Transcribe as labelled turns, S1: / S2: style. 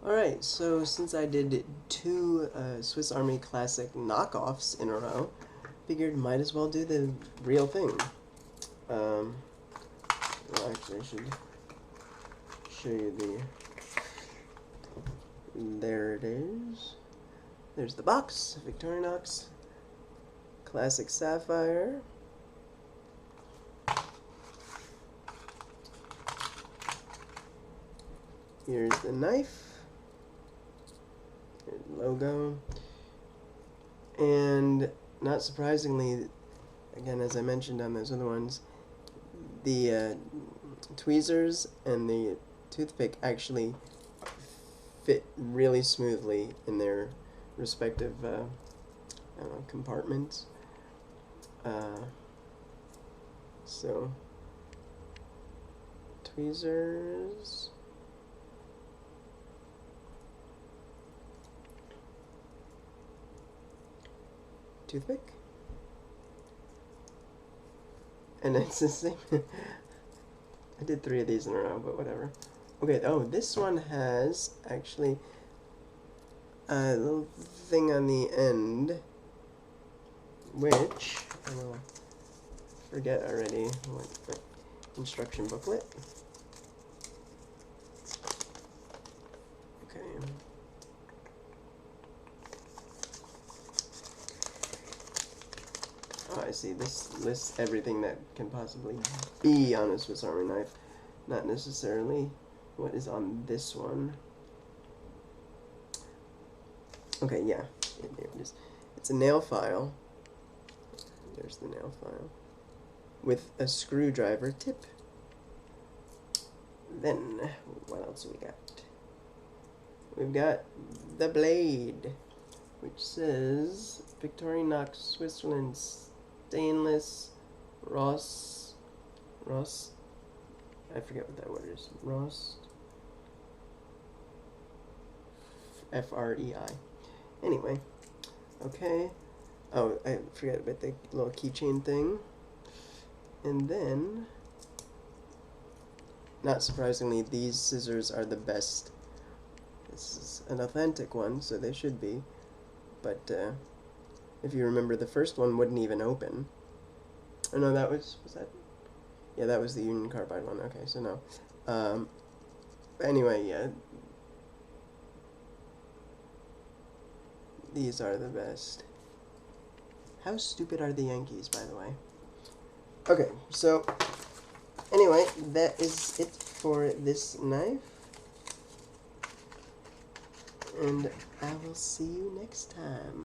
S1: Alright, so since I did two Swiss Army Classic knockoffs in a row, figured might as well do the real thing. Well, actually, I should show you the... There it is. There's the box, Victorinox Classic Sapphire. Here's the knife. Here's the logo. And not surprisingly, again, as I mentioned on those other ones, the tweezers and the toothpick actually fit really smoothly in their respective I don't know, compartments. So tweezers, toothpick, and it's the same. I did 3 of these in a row, but whatever. Okay, oh, this one has actually a little thing on the end, which I will forget already. What the instruction booklet. Okay. Oh, I see. This lists everything that can possibly be on a Swiss Army knife, not necessarily what is on this one. Okay, yeah, there it is. It's a nail file. There's the nail file with a screwdriver tip. Then, what else do we got? We've got the blade, which says Victorinox Switzerland stainless Ross, I forget what that word is. Rost, F-R-E-I. Anyway, okay. Oh, I forgot about the little keychain thing. And then, not surprisingly, these scissors are the best. This is an authentic one, so they should be. But if you remember, the first one wouldn't even open. Oh no, that was that? Yeah, that was the Union Carbide one. Okay, so no. Anyway, yeah. These are the best. How stupid are the Yankees, by the way? Okay, so anyway, that is it for this knife. And I will see you next time.